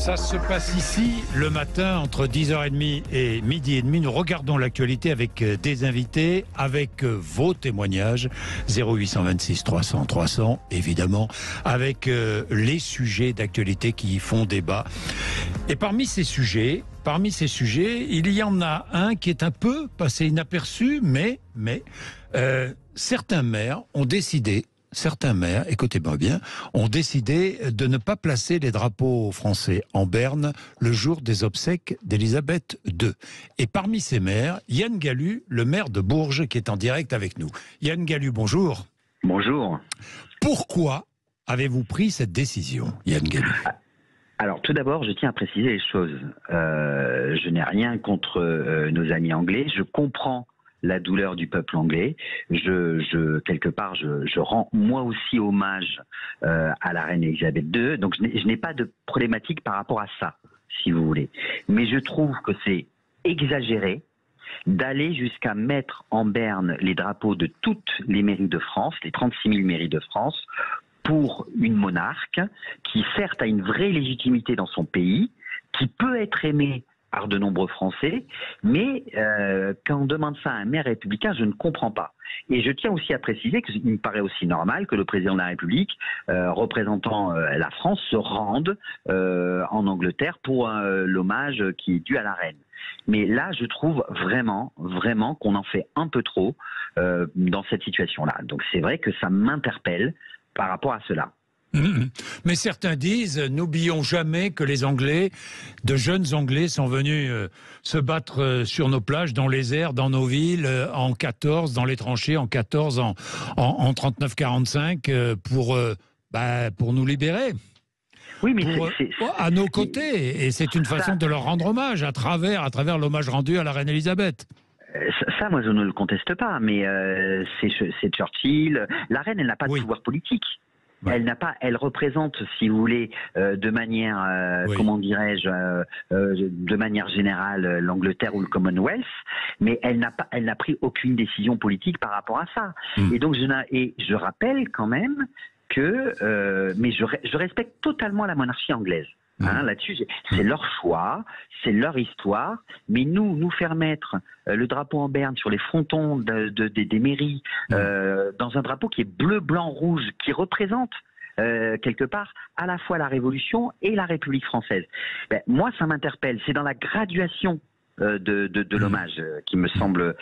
Ça se passe ici le matin entre 10h30 et midi et demi. Nous regardons l'actualité avec des invités, avec vos témoignages. 0826 300 300, évidemment, avec les sujets d'actualité qui font débat. Et parmi ces sujets, il y en a un qui est un peu passé inaperçu, mais certains maires, écoutez-moi bien, ont décidé de ne pas placer les drapeaux français en berne le jour des obsèques d'Élisabeth II. Et parmi ces maires, Yann Gallut, le maire de Bourges, qui est en direct avec nous. Yann Gallut, bonjour. Bonjour. Pourquoi avez-vous pris cette décision, Yann Gallut ? Alors, tout d'abord, je tiens à préciser les choses. Je n'ai rien contre nos amis anglais. Je comprends la douleur du peuple anglais. Quelque part, je rends moi aussi hommage à la reine Elisabeth II. Donc, je n'ai pas de problématique par rapport à ça, si vous voulez. Mais je trouve que c'est exagéré d'aller jusqu'à mettre en berne les drapeaux de toutes les mairies de France, les 36 000 mairies de France, pour une monarque qui, certes, a une vraie légitimité dans son pays, qui peut être aimée par de nombreux Français, mais quand on demande ça à un maire républicain, je ne comprends pas. Et je tiens aussi à préciser qu'il me paraît aussi normal que le président de la République, représentant la France, se rende en Angleterre pour l'hommage qui est dû à la reine. Mais là, je trouve vraiment qu'on en fait un peu trop dans cette situation-là. Donc c'est vrai que ça m'interpelle par rapport à cela. Mais certains disent, n'oublions jamais que les Anglais, de jeunes Anglais, sont venus se battre sur nos plages, dans les airs, dans nos villes, en 14, dans les tranchées, en 14, en 39-45, pour nous libérer. Oui, mais à nos côtés. Et c'est une façon de leur rendre hommage, à travers l'hommage rendu à la reine Elisabeth. Ça, moi, je ne le conteste pas, mais c'est Churchill. La reine, elle n'a pas de pouvoir politique. Ouais. Elle représente, si vous voulez, de manière, comment dirais-je, de manière générale, l'Angleterre ou le Commonwealth, mais elle n'a pris aucune décision politique par rapport à ça. Et donc, je rappelle quand même que, mais je respecte totalement la monarchie anglaise. Là-dessus, c'est leur choix, c'est leur histoire, mais nous faire mettre le drapeau en berne sur les frontons des mairies, dans un drapeau qui est bleu, blanc, rouge, qui représente quelque part à la fois la Révolution et la République française. Moi, ça m'interpelle. C'est dans la graduation de l'hommage qui me semble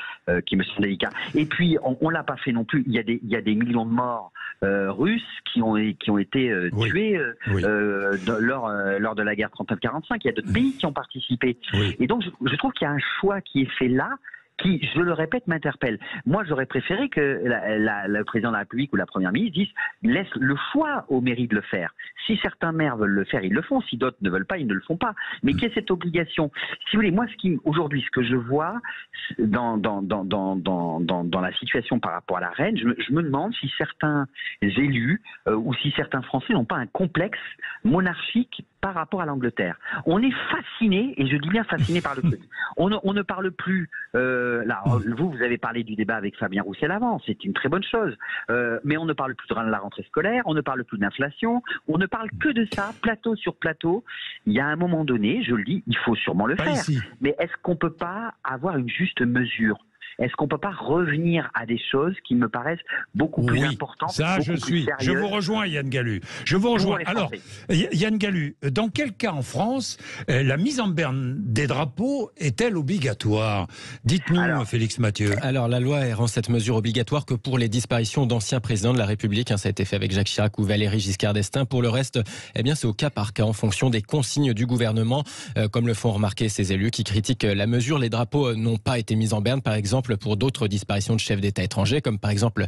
délicat. Et puis on l'a pas fait non plus. Il y a des millions de morts russes qui ont été tués lors de la guerre 39-45. Il y a d'autres pays qui ont participé. Et donc je trouve qu'il y a un choix qui est fait là, qui, je le répète, m'interpelle. Moi, j'aurais préféré que le président de la République ou la première ministre dise laisse le choix aux mairies de le faire. Si certains maires veulent le faire, ils le font. Si d'autres ne veulent pas, ils ne le font pas. Mais qu'est-ce cette obligation? Si vous voulez, moi, aujourd'hui, ce que je vois dans la situation par rapport à la reine, je me demande si certains élus ou si certains Français n'ont pas un complexe monarchique par rapport à l'Angleterre. On est fasciné, et je dis bien fasciné par le truc. On ne parle plus. Là, vous avez parlé du débat avec Fabien Roussel avant, c'est une très bonne chose. Mais on ne parle plus de la rentrée scolaire, on ne parle plus d'inflation, on ne parle que de ça, plateau sur plateau. Il y a un moment donné, je le dis, il faut sûrement le faire. Ici. Mais est-ce qu'on peut pas avoir une juste mesure? Est-ce qu'on peut pas revenir à des choses qui me paraissent beaucoup plus importantes? Ça, je vous rejoins, Yann Gallut. Je vous rejoins. Alors, Yann Gallut, dans quel cas en France, la mise en berne des drapeaux est-elle obligatoire? Dites-nous, Félix Mathieu. Alors, la loi rend cette mesure obligatoire que pour les disparitions d'anciens présidents de la République. Ça a été fait avec Jacques Chirac ou Valéry Giscard d'Estaing. Pour le reste, c'est au cas par cas, en fonction des consignes du gouvernement, comme le font remarquer ces élus qui critiquent la mesure. Les drapeaux n'ont pas été mis en berne, par exemple, pour d'autres disparitions de chefs d'État étrangers, comme par exemple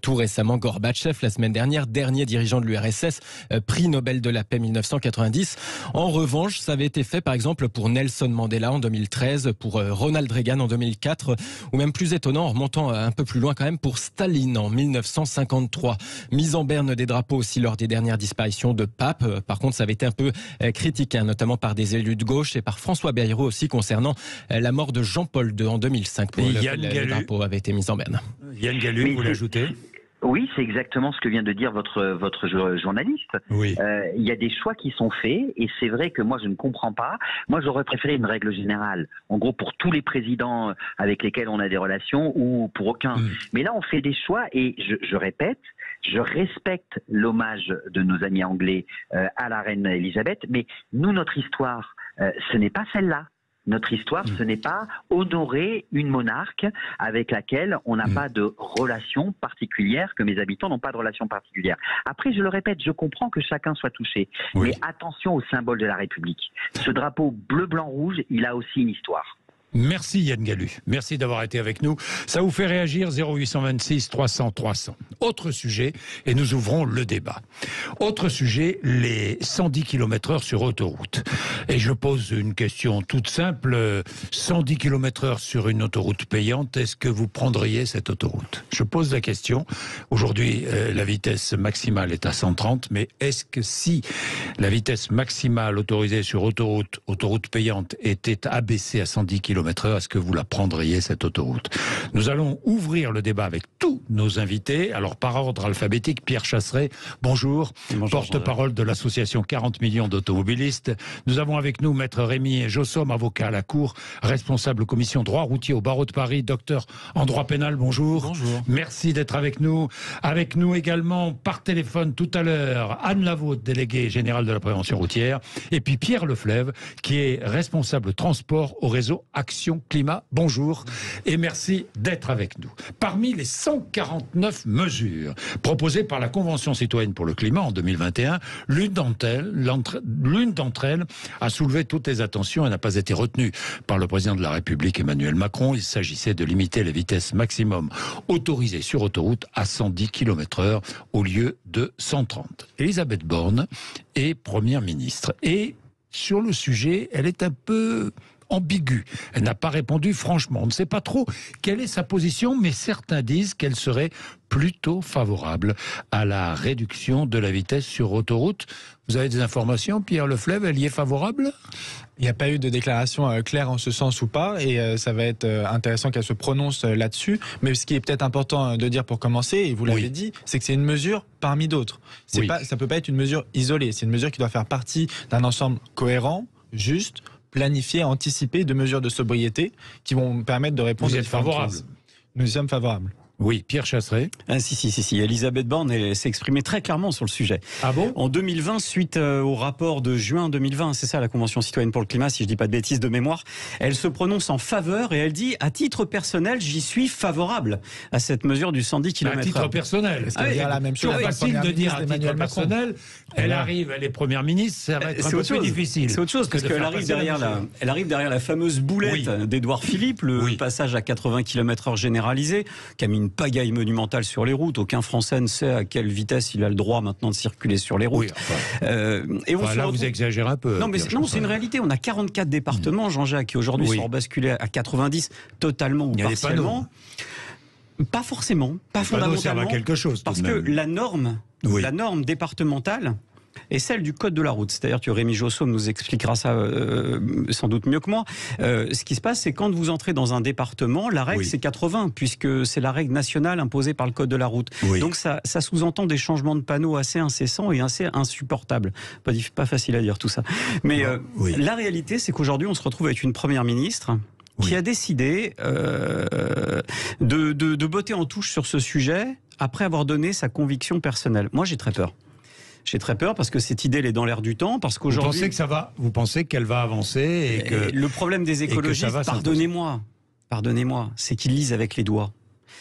tout récemment Gorbatchev, la semaine dernière, dernier dirigeant de l'URSS, prix Nobel de la paix 1990. En revanche, ça avait été fait par exemple pour Nelson Mandela en 2013, pour Ronald Reagan en 2004, ou même plus étonnant, en remontant un peu plus loin quand même, pour Staline en 1953. Mise en berne des drapeaux aussi lors des dernières disparitions de papes. Par contre, ça avait été un peu critiqué, notamment par des élus de gauche et par François Bayrou aussi, concernant la mort de Jean-Paul II en 2005. Les drapeaux avaient été mis en berne. Yann Gallut, vous l'ajoutez? Oui, c'est exactement ce que vient de dire votre journaliste. Oui. Il y a des choix qui sont faits et c'est vrai que moi je ne comprends pas. Moi j'aurais préféré une règle générale, en gros pour tous les présidents avec lesquels on a des relations ou pour aucun. Mais là on fait des choix et je répète, je respecte l'hommage de nos amis anglais à la reine Elisabeth, mais nous notre histoire, ce n'est pas celle-là. Notre histoire, ce n'est pas honorer une monarque avec laquelle on n'a pas de relation particulière, que mes habitants n'ont pas de relation particulière. Après, je le répète, je comprends que chacun soit touché. Oui. Mais attention au symbole de la République. Ce drapeau bleu, blanc, rouge, il a aussi une histoire. Merci Yann Gallu, merci d'avoir été avec nous. Ça vous fait réagir 0826 300 300. Autre sujet, et nous ouvrons le débat. Autre sujet, les 110 km/h sur autoroute. Et je pose une question toute simple, 110 km/h sur une autoroute payante, est-ce que vous prendriez cette autoroute? Je pose la question. Aujourd'hui, la vitesse maximale est à 130, mais est-ce que si la vitesse maximale autorisée sur autoroute payante était abaissée à 110 km/h, est-ce que vous la prendriez, cette autoroute? Nous allons ouvrir le débat avec tous nos invités. Alors, par ordre alphabétique, Pierre Chasseret, bonjour, porte-parole de l'association 40 millions d'automobilistes. Nous avons avec nous Maître Rémi Jossom, avocat à la Cour, responsable commission droit routier au barreau de Paris, docteur en droit pénal, bonjour. Bonjour. Merci d'être avec nous. Avec nous également, par téléphone tout à l'heure, Anne Lavaude, déléguée générale de la prévention routière, et puis Pierre Leflève, qui est responsable transport au réseau Action Climat. Bonjour et merci d'être avec nous. Parmi les 149 mesures proposées par la Convention citoyenne pour le climat en 2021, l'une d'entre elles a soulevé toutes les attentions et n'a pas été retenue par le président de la République Emmanuel Macron. Il s'agissait de limiter les vitesses maximum autorisées sur autoroute à 110 km/h au lieu de 130. Elisabeth Borne est première ministre et sur le sujet, elle est un peu ambiguë. Elle n'a pas répondu franchement. On ne sait pas trop quelle est sa position, mais certains disent qu'elle serait plutôt favorable à la réduction de la vitesse sur autoroute. Vous avez des informations, Pierre Leflève, elle y est favorable ? Il n'y a pas eu de déclaration claire en ce sens ou pas, et ça va être intéressant qu'elle se prononce là-dessus. Mais ce qui est peut-être important de dire pour commencer, et vous l'avez dit, c'est que c'est une mesure parmi d'autres. Ça ne peut pas être une mesure isolée, c'est une mesure qui doit faire partie d'un ensemble cohérent, juste, planifié, anticipé de mesures de sobriété qui vont permettre de répondre. Vous êtes favorable ? Nous y sommes favorables. Oui, Pierre Chasseret. Si. Elisabeth Borne s'est exprimée très clairement sur le sujet. Ah bon ? En 2020, suite au rapport de juin 2020, c'est ça la Convention citoyenne pour le climat, si je dis pas de bêtises de mémoire, elle se prononce en faveur et elle dit, à titre personnel, j'y suis favorable à cette mesure du 110 km/h. À titre personnel. C'est la même chose. C'est facile de dire à titre personnel. Elle arrive, elle est première ministre, ça va être un peu plus difficile. C'est autre chose, parce qu'elle arrive derrière la fameuse boulette d'Édouard Philippe, le passage à 80 km/h généralisé, qui a mis une pagaille monumentale sur les routes. Aucun Français ne sait à quelle vitesse il a le droit maintenant de circuler sur les routes. Vous exagérez un peu. Non, c'est une réalité. On a 44 départements, Jean-Jacques, qui aujourd'hui sont basculés à 90, totalement ou partiellement. Pas forcément, pas fondamentalement. Ça va quelque chose. Parce que la norme départementale est celle du code de la route. C'est-à-dire que Rémi Jossom nous expliquera ça sans doute mieux que moi. Ce qui se passe, c'est quand vous entrez dans un département, la règle c'est 80, puisque c'est la règle nationale imposée par le code de la route. Donc ça sous-entend des changements de panneaux assez incessants et assez insupportables. Pas facile à dire tout ça. Mais la réalité, c'est qu'aujourd'hui, on se retrouve avec une première ministre qui a décidé de botter en touche sur ce sujet après avoir donné sa conviction personnelle. Moi, j'ai très peur. J'ai très peur parce que cette idée, elle est dans l'air du temps. Parce qu'aujourd'hui, vous pensez qu'elle va avancer et que le problème des écologistes, pardonnez-moi, c'est qu'ils lisent avec les doigts.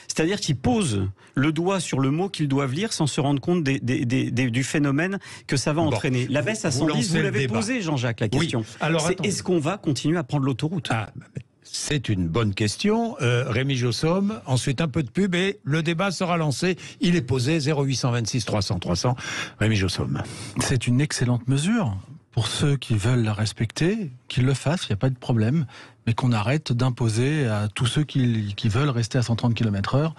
C'est-à-dire qu'ils posent le doigt sur le mot qu'ils doivent lire sans se rendre compte du phénomène que ça va entraîner. La baisse à 110, vous l'avez posé, Jean-Jacques, la question. Est-ce qu'on va continuer à prendre l'autoroute ? C'est une bonne question. Rémi Jossom, ensuite un peu de pub et le débat sera lancé. Il est posé 0826 300 300. Rémi Jossom. C'est une excellente mesure. pour ceux qui veulent la respecter, qu'ils le fassent, il n'y a pas de problème, mais qu'on arrête d'imposer à tous ceux qui veulent rester à 130 km/h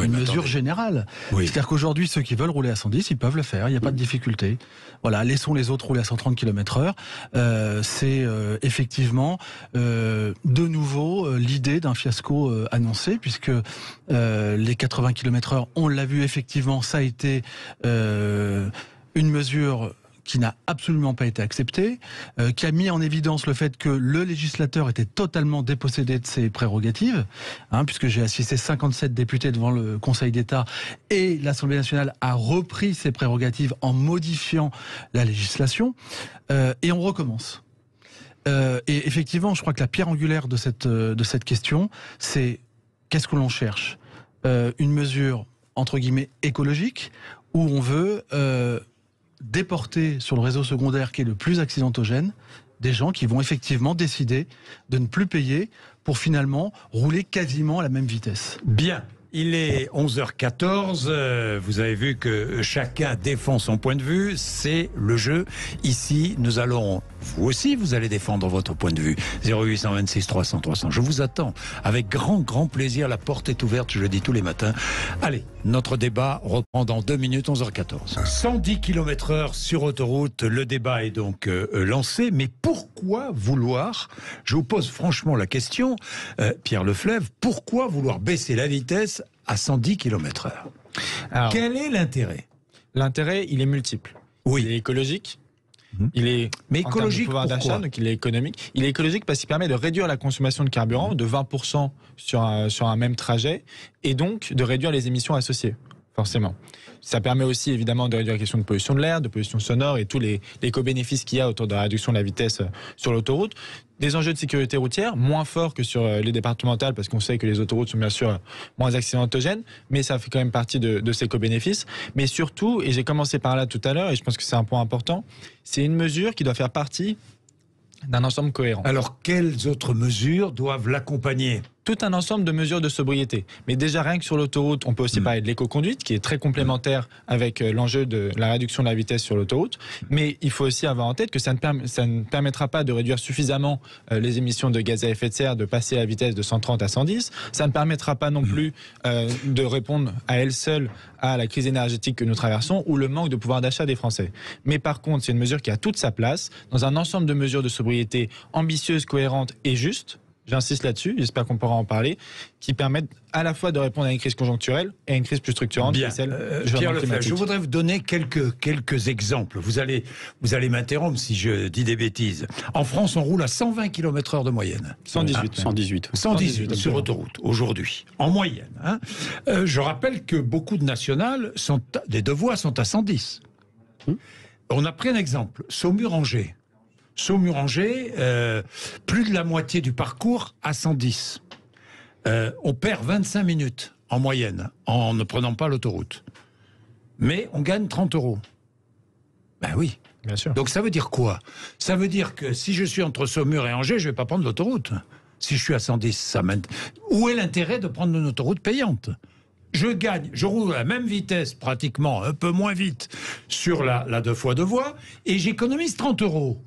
une mesure générale. Oui. C'est-à-dire qu'aujourd'hui, ceux qui veulent rouler à 110, ils peuvent le faire, il n'y a pas de difficulté. Voilà, laissons les autres rouler à 130 km/h. C'est effectivement de nouveau l'idée d'un fiasco annoncé, puisque les 80 km/h, on l'a vu effectivement, ça a été une mesure qui n'a absolument pas été accepté, qui a mis en évidence le fait que le législateur était totalement dépossédé de ses prérogatives, puisque j'ai assisté 57 députés devant le Conseil d'État et l'Assemblée nationale a repris ses prérogatives en modifiant la législation, et on recommence. Et effectivement, je crois que la pierre angulaire de cette question, c'est qu'est-ce que l'on cherche ? Une mesure, entre guillemets, écologique, où on veut déporter sur le réseau secondaire qui est le plus accidentogène des gens qui vont effectivement décider de ne plus payer pour finalement rouler quasiment à la même vitesse. Bien. Il est 11h14, vous avez vu que chacun défend son point de vue, c'est le jeu. Ici, nous allons, vous aussi, vous allez défendre votre point de vue. 0826 300 300, je vous attends avec grand plaisir, la porte est ouverte, je le dis tous les matins. Allez, notre débat reprend dans 2 minutes, 11h14. 110 km/h sur autoroute, le débat est donc lancé, mais pourquoi vouloir, je vous pose franchement la question, Pierre Leflaive, pourquoi vouloir baisser la vitesse à 110 km/h. Alors, quel est l'intérêt ? L'intérêt, il est multiple. Oui. Il est écologique. Il est mais écologique, pouvoir d'achat, donc il est économique. Il est écologique parce qu'il permet de réduire la consommation de carburant de 20% sur un même trajet et donc de réduire les émissions associées, forcément. Ça permet aussi évidemment de réduire la question de pollution de l'air, de pollution sonore et tous les éco-bénéfices qu'il y a autour de la réduction de la vitesse sur l'autoroute. Des enjeux de sécurité routière, moins forts que sur les départementales, parce qu'on sait que les autoroutes sont bien sûr moins accidentogènes, mais ça fait quand même partie de ces éco-bénéfices. Mais surtout, et j'ai commencé par là tout à l'heure, et je pense que c'est un point important, c'est une mesure qui doit faire partie d'un ensemble cohérent. Alors, quelles autres mesures doivent l'accompagner ? Tout un ensemble de mesures de sobriété. Mais déjà, rien que sur l'autoroute, on peut aussi parler de l'éco-conduite, qui est très complémentaire avec l'enjeu de la réduction de la vitesse sur l'autoroute. Mais il faut aussi avoir en tête que ça ne permettra pas de réduire suffisamment les émissions de gaz à effet de serre, de passer la vitesse de 130 à 110. Ça ne permettra pas non plus de répondre à elle seule à la crise énergétique que nous traversons ou le manque de pouvoir d'achat des Français. Mais par contre, c'est une mesure qui a toute sa place dans un ensemble de mesures de sobriété ambitieuses, cohérentes et justes. J'insiste là-dessus, j'espère qu'on pourra en parler, qui permettent à la fois de répondre à une crise conjoncturelle et à une crise plus structurante. Bien. Pierre Leflaive, je voudrais vous donner quelques exemples. Vous allez m'interrompre si je dis des bêtises. En France, on roule à 120 km/h de moyenne. 118 sur autoroute, aujourd'hui, en moyenne. Je rappelle que beaucoup de nationales, des deux voies, sont à 110. On a pris un exemple, Saumur-Angers. Saumur-Angers, plus de la moitié du parcours à 110. On perd 25 minutes en moyenne en ne prenant pas l'autoroute. Mais on gagne 30 €. Ben oui. Bien sûr. Donc ça veut dire quoi ? Ça veut dire que si je suis entre Saumur et Angers, je ne vais pas prendre l'autoroute. Si je suis à 110, où est l'intérêt de prendre une autoroute payante ? Je roule à la même vitesse, pratiquement, un peu moins vite, sur la 2x2 voies, et j'économise 30 €.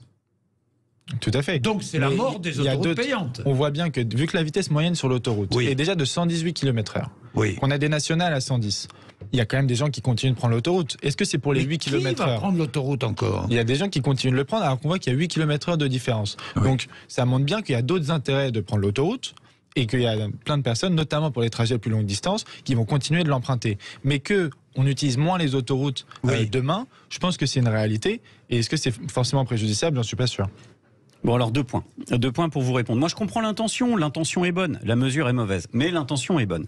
Tout à fait. Donc c'est la mort des autoroutes payantes. On voit bien que vu que la vitesse moyenne sur l'autoroute est déjà de 118 km/h, qu'on a des nationales à 110, il y a quand même des gens qui continuent de prendre l'autoroute. Est-ce que c'est pour les 8 km/h ? Qui va prendre l'autoroute encore ? Il y a des gens qui continuent de le prendre alors qu'on voit qu'il y a 8 km/h de différence. Oui. Donc ça montre bien qu'il y a d'autres intérêts de prendre l'autoroute et qu'il y a plein de personnes, notamment pour les trajets de plus longue distance, qui vont continuer de l'emprunter. Mais qu'on utilise moins les autoroutes demain, je pense que c'est une réalité. Et est-ce que c'est forcément préjudiciable ? J'en suis pas sûr. Bon, alors 2 points. 2 points pour vous répondre. Moi, je comprends l'intention. L'intention est bonne. La mesure est mauvaise. Mais l'intention est bonne.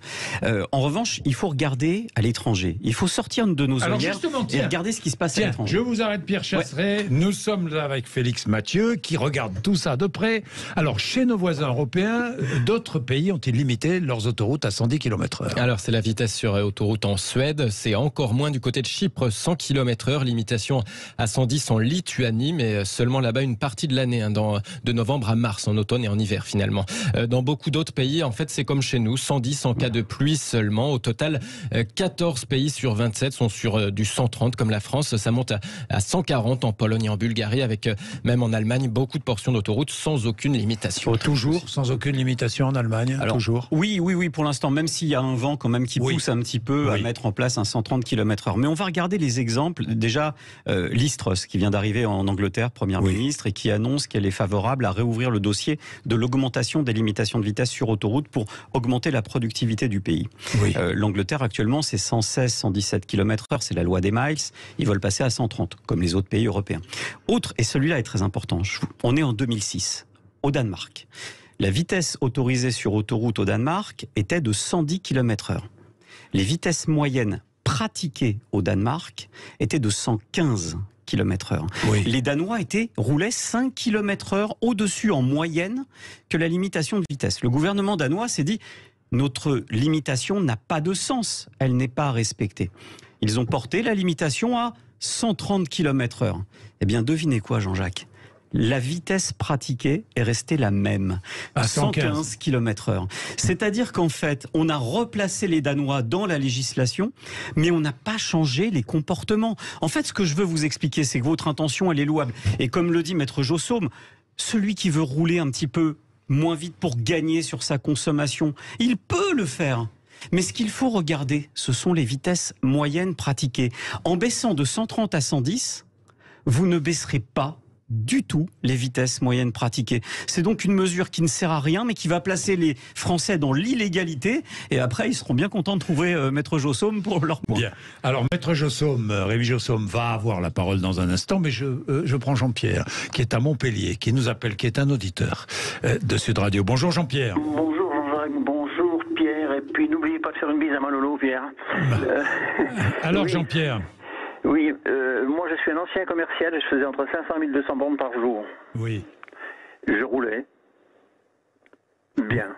En revanche, il faut regarder à l'étranger. Il faut sortir de nos œillères et regarder ce qui se passe à l'étranger. Je vous arrête, Pierre Chasseret. Ouais. Nous sommes là avec Félix Mathieu, qui regarde tout ça de près. Alors, chez nos voisins européens, d'autres pays ont-ils limité leurs autoroutes à 110 km/h ? Alors, c'est la vitesse sur autoroute en Suède. C'est encore moins du côté de Chypre, 100 km/h. Limitation à 110 en Lituanie, mais seulement là-bas une partie de l'année. Dans de novembre à mars, en automne et en hiver finalement. Dans beaucoup d'autres pays, en fait, c'est comme chez nous, 110 en cas de pluie seulement. Au total, 14 pays sur 27 sont sur du 130 comme la France. Ça monte à 140 en Pologne et en Bulgarie, avec même en Allemagne beaucoup de portions d'autoroute sans aucune limitation. Toujours sans aucune limitation en Allemagne. Alors, toujours. Oui, pour l'instant, même s'il y a un vent quand même qui pousse un petit peu à mettre en place un 130 km/h. Mais on va regarder les exemples. Déjà, Liz Truss, qui vient d'arriver en Angleterre, Première ministre, et qui annonce qu'elle est favorable à réouvrir le dossier de l'augmentation des limitations de vitesse sur autoroute pour augmenter la productivité du pays. L'Angleterre, actuellement, c'est 116-117 km/h, c'est la loi des miles. Ils veulent passer à 130, comme les autres pays européens. Autre, et celui-là est très important, on est en 2006, au Danemark. La vitesse autorisée sur autoroute au Danemark était de 110 km/h. Les vitesses moyennes pratiquées au Danemark étaient de 115 km/h. Les Danois roulaient 5 km/h au-dessus en moyenne que la limitation de vitesse. Le gouvernement danois s'est dit, notre limitation n'a pas de sens, elle n'est pas respectée. Ils ont porté la limitation à 130 km/h. Eh bien, devinez quoi, Jean-Jacques ? La vitesse pratiquée est restée la même, à 115 km/h. C'est-à-dire qu'en fait, on a replacé les Danois dans la législation, mais on n'a pas changé les comportements. En fait, ce que je veux vous expliquer, c'est que votre intention, elle est louable. Et comme le dit Maître Jossaume, celui qui veut rouler un petit peu moins vite pour gagner sur sa consommation, il peut le faire. Mais ce qu'il faut regarder, ce sont les vitesses moyennes pratiquées. En baissant de 130 à 110, vous ne baisserez pas du tout les vitesses moyennes pratiquées. C'est donc une mesure qui ne sert à rien, mais qui va placer les Français dans l'illégalité. Et après, ils seront bien contents de trouver Maître Jossaume pour leur point. Bien. Alors, Maître Jossaume, Rémi Jossaume va avoir la parole dans un instant, mais je prends Jean-Pierre, qui est à Montpellier, qui nous appelle, qui est un auditeur de Sud Radio. Bonjour Jean-Pierre. Bonjour Jean-Jacques, bonjour Pierre, et puis n'oubliez pas de faire une bise à Manolo, Pierre. Alors Jean-Pierre. Oui, moi je suis un ancien commercial et je faisais entre 500 et 1200 bornes par jour. Oui. Je roulais. Bien.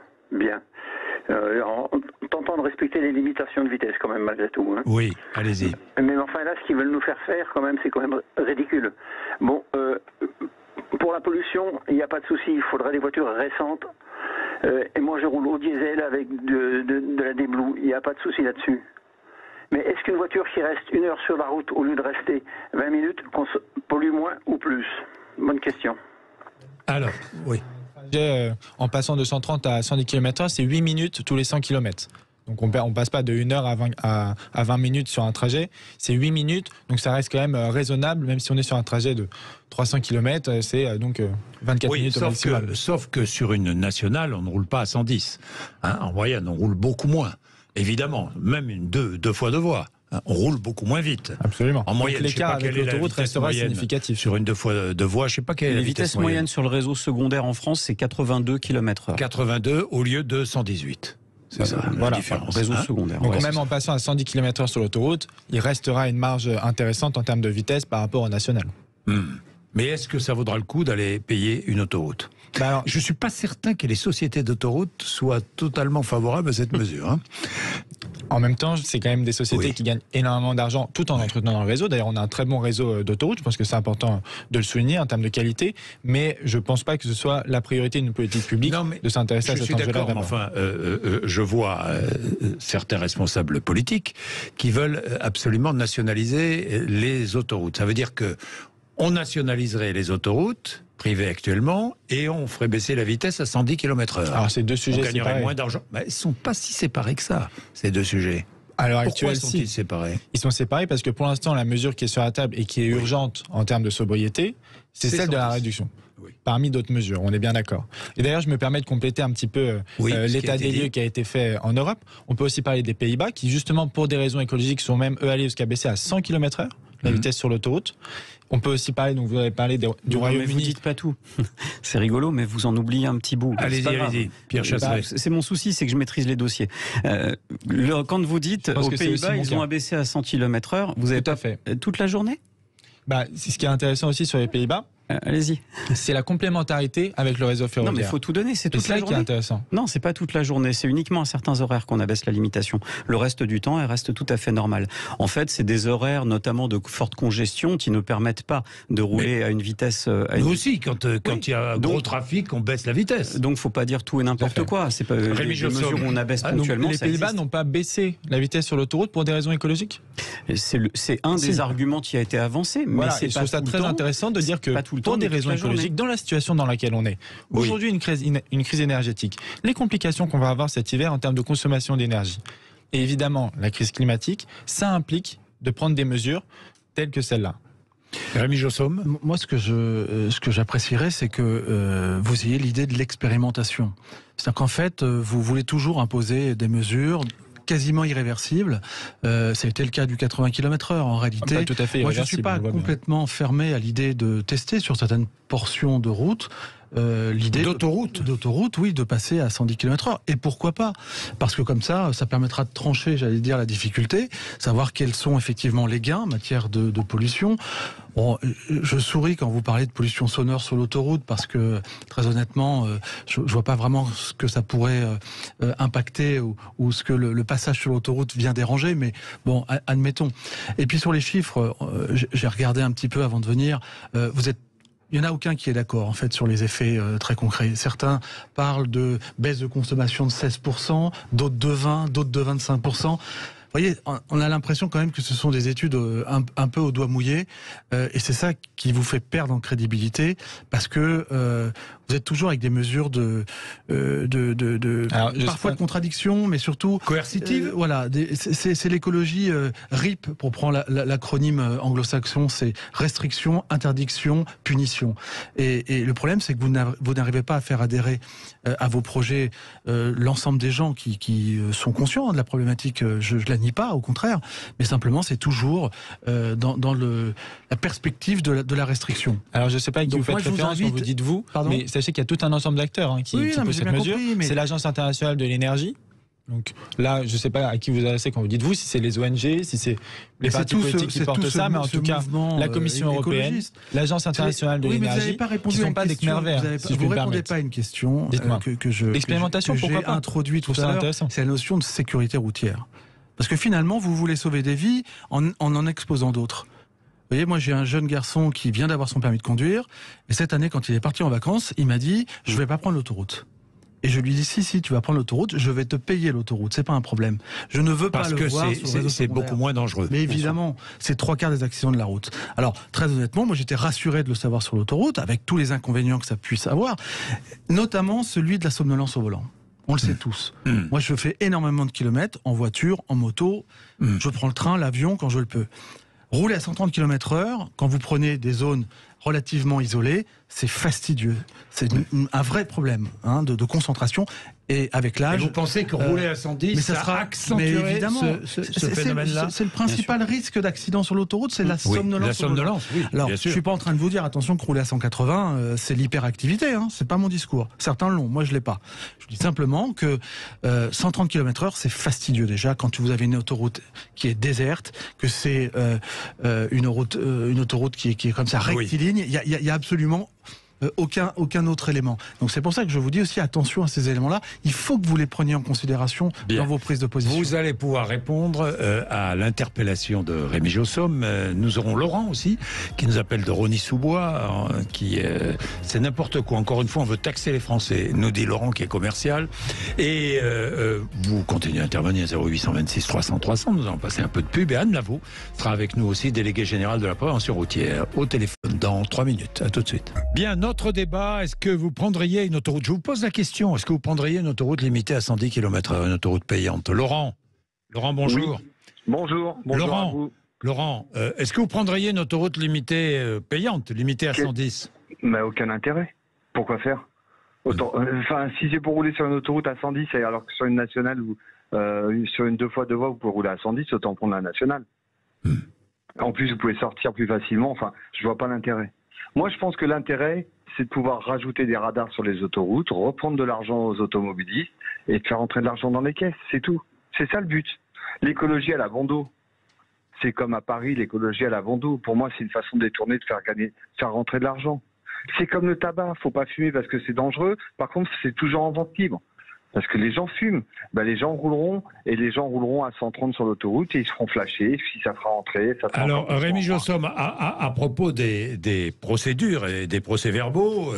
En tentant de respecter les limitations de vitesse quand même malgré tout. Hein. Oui, allez-y. Mais enfin là, ce qu'ils veulent nous faire faire quand même, c'est quand même ridicule. Bon, pour la pollution, il n'y a pas de souci, il faudrait des voitures récentes. Et moi je roule au diesel avec de la déblue, il n'y a pas de souci là-dessus. Mais est-ce qu'une voiture qui reste 1 heure sur la route au lieu de rester 20 minutes pollue moins ou plus? Bonne question. Alors, oui. En passant de 130 à 110 km/h, c'est 8 minutes tous les 100 km. Donc on passe pas de 1 heure à 20 minutes sur un trajet, c'est 8 minutes, donc ça reste quand même raisonnable, même si on est sur un trajet de 300 km, c'est donc 24 minutes au maximum. Sauf que sur une nationale, on ne roule pas à 110. Hein, en moyenne, on roule beaucoup moins. Évidemment, même deux fois deux voies. On roule beaucoup moins vite. Absolument. En moyenne, l'écart avec l'autoroute restera significatif. Sur une deux fois deux voies, je ne sais pas quelle est la vitesse moyenne sur le réseau secondaire en France, c'est 82 km/h. 82 au lieu de 118. C'est ça, la différence. Réseau secondaire. Donc même en passant à 110 km/h sur l'autoroute, il restera une marge intéressante en termes de vitesse par rapport au national. Mais est-ce que ça vaudra le coup d'aller payer une autoroute ? Alors, je ne suis pas certain que les sociétés d'autoroutes soient totalement favorables à cette mesure. Hein. En même temps, c'est quand même des sociétés qui gagnent énormément d'argent tout en entretenant le réseau. D'ailleurs, on a un très bon réseau d'autoroutes. Je pense que c'est important de le souligner en termes de qualité. Mais je ne pense pas que ce soit la priorité d'une politique publique de s'intéresser à cet enjeu-là. Je suis d'accord, enfin, je vois certains responsables politiques qui veulent absolument nationaliser les autoroutes. Ça veut dire que on nationaliserait les autoroutes privées actuellement et on ferait baisser la vitesse à 110 km/h. Alors ces deux sujets, on gagnerait moins d'argent. Mais ils ne sont pas si séparés que ça, ces deux sujets. Pourquoi sont-ils séparés ? Ils sont séparés parce que pour l'instant, la mesure qui est sur la table et qui est urgente en termes de sobriété, c'est celle de la réduction. Parmi d'autres mesures, on est bien d'accord. Et d'ailleurs, je me permets de compléter un petit peu l'état des lieux qui a été fait en Europe. On peut aussi parler des Pays-Bas qui, justement, pour des raisons écologiques, sont même allés jusqu'à baisser à 100 km/h la vitesse sur l'autoroute. On peut aussi parler, donc vous avez parlé du Royaume-Uni. Mais vous dites pas tout. C'est rigolo, mais vous en oubliez un petit bout. Allez-y, Pierre Chasseret. C'est mon souci, c'est que je maîtrise les dossiers. Quand vous dites aux Pays-Bas, ils ont abaissé à 100 km/h, vous avez tout à fait. Toute la journée ? Ce qui est intéressant aussi sur les Pays-Bas, Allez-y. C'est la complémentarité avec le réseau ferroviaire. Non, mais il faut tout donner, c'est toute la journée. Qui est intéressant. Non, c'est pas toute la journée, c'est uniquement à certains horaires qu'on abaisse la limitation. Le reste du temps, elle reste tout à fait normale. En fait, c'est des horaires, notamment de forte congestion, qui ne permettent pas de rouler à une vitesse. Nous aussi, quand il y a gros trafic, on baisse la vitesse. Donc, faut pas dire tout et n'importe quoi. C'est pas les mesures où on abaisse ponctuellement. Les Pays-Bas n'ont pas baissé la vitesse sur l'autoroute pour des raisons écologiques. C'est un des arguments qui a été avancé, mais c'est pas tout le temps. Je trouve ça très intéressant de dire que pour des raisons écologiques, dans la situation dans laquelle on est, aujourd'hui une crise énergétique, les complications qu'on va avoir cet hiver en termes de consommation d'énergie, et évidemment la crise climatique, ça implique de prendre des mesures telles que celle-là. Rémi Jossom. Moi, ce que j'apprécierais, c'est que vous ayez l'idée de l'expérimentation. C'est-à-dire qu'en fait, vous voulez toujours imposer des mesures quasiment irréversible. Ça a été le cas du 80 km/h. En réalité, pas tout à fait moi je ne suis pas complètement fermé à l'idée de tester sur certaines portions de route. L'idée d'autoroute, oui, de passer à 110 km/h. Et pourquoi pas? Parce que comme ça permettra de trancher, j'allais dire, la difficulté, savoir quels sont effectivement les gains en matière de pollution. Bon, je souris quand vous parlez de pollution sonore sur l'autoroute parce que, très honnêtement, je vois pas vraiment ce que ça pourrait impacter ou ce que le passage sur l'autoroute vient déranger, mais bon, admettons. Et puis sur les chiffres, j'ai regardé un petit peu avant de venir, il n'y en a aucun qui est d'accord en fait sur les effets très concrets. Certains parlent de baisse de consommation de 16%, d'autres de 20%, d'autres de 25%. Vous voyez, on a l'impression quand même que ce sont des études un peu au doigt mouillé, et c'est ça qui vous fait perdre en crédibilité, parce que vous êtes toujours avec des mesures parfois de contradiction, mais surtout coercitive. Voilà, c'est l'écologie RIP, pour prendre l'acronyme anglo-saxon, c'est restriction, interdiction, punition. Et le problème, c'est que vous n'arrivez pas à faire adhérer à vos projets l'ensemble des gens qui sont conscients de la problématique. Je la nie pas, au contraire, mais simplement c'est toujours dans la perspective de la restriction. Alors je ne sais pas à qui vous faites référence quand vous dites vous, mais sachez qu'il y a tout un ensemble d'acteurs qui posent cette mesure. C'est l'Agence internationale de l'énergie. Donc là, je ne sais pas à qui vous adressez quand vous dites vous, si c'est les ONG, si c'est les partis politiques qui portent ça, mais en tout cas, la Commission européenne, l'Agence internationale de l'énergie, qui ne sont pas des Khmer verts. Vous ne répondez pas à une question que j'ai introduite tout à l'heure, c'est la notion de sécurité routière. Parce que finalement, vous voulez sauver des vies en exposant d'autres. Vous voyez, moi j'ai un jeune garçon qui vient d'avoir son permis de conduire, et cette année, quand il est parti en vacances, il m'a dit « je ne vais pas prendre l'autoroute ». Et je lui dis si tu vas prendre l'autoroute, je vais te payer l'autoroute, c'est pas un problème. Je ne veux pas le voir sur le réseau secondaire. C'est beaucoup moins dangereux. Mais évidemment, c'est 3/4 des accidents de la route. Alors, très honnêtement, moi j'étais rassuré de le savoir sur l'autoroute, avec tous les inconvénients que ça puisse avoir, notamment celui de la somnolence au volant. On le sait tous. Moi, je fais énormément de kilomètres en voiture, en moto. Je prends le train, l'avion quand je le peux. Rouler à 130 km/h, quand vous prenez des zones relativement isolées, c'est fastidieux. C'est un vrai problème de concentration. Et avec l'âge... Et vous pensez que rouler à 110, ça accentuerait ce phénomène-là? C'est le principal risque d'accident sur l'autoroute, c'est la somnolence. La somnolence, oui. Alors, je ne suis pas en train de vous dire, attention, que rouler à 180, c'est l'hyperactivité. C'est pas mon discours. Certains l'ont, moi je l'ai pas. Je dis simplement que 130 km/h, c'est fastidieux déjà quand vous avez une autoroute qui est déserte, que c'est une autoroute qui est comme ça rectiligne. Il y a absolument aucun autre élément. Donc c'est pour ça que je vous dis aussi attention à ces éléments-là. Il faut que vous les preniez en considération dans vos prises de position. Vous allez pouvoir répondre à l'interpellation de Rémi Jossom. Nous aurons Laurent aussi, qui nous appelle de Rosny-sous-Bois, c'est n'importe quoi. Encore une fois, on veut taxer les Français, nous dit Laurent, qui est commercial. Et vous continuez à intervenir 0826 300 300. Nous allons passer un peu de pub. Et Anne Lavaux sera avec nous aussi, déléguée générale de la prévention routière, au téléphone dans 3 minutes. À tout de suite. Bien, notre débat, est-ce que vous prendriez une autoroute? Je vous pose la question, est-ce que vous prendriez une autoroute limitée à 110 km/h, une autoroute payante? Laurent, bonjour. Oui. Bonjour Laurent, à vous. Laurent, est-ce que vous prendriez une autoroute limitée payante, limitée à 110? Mais aucun intérêt. Pourquoi faire? Si c'est pour rouler sur une autoroute à 110, alors que sur une nationale ou sur une 2x2 voies, vous pouvez rouler à 110, autant prendre la nationale. En plus, vous pouvez sortir plus facilement. Enfin, je vois pas l'intérêt. Moi, je pense que l'intérêt, c'est de pouvoir rajouter des radars sur les autoroutes, reprendre de l'argent aux automobilistes et de faire rentrer de l'argent dans les caisses. C'est tout. C'est ça le but. L'écologie à la vend d'eau. C'est comme à Paris, l'écologie à la vend d'eau. Pour moi, c'est une façon détournée de faire rentrer de l'argent. C'est comme le tabac, faut pas fumer parce que c'est dangereux. Par contre, c'est toujours en vente libre. Parce que les gens fument, les gens rouleront à 130 sur l'autoroute et ils se feront flasher. Si ça fera entrer, ça fera. Alors, Rémi Jossom, à propos des procédures et des procès-verbaux,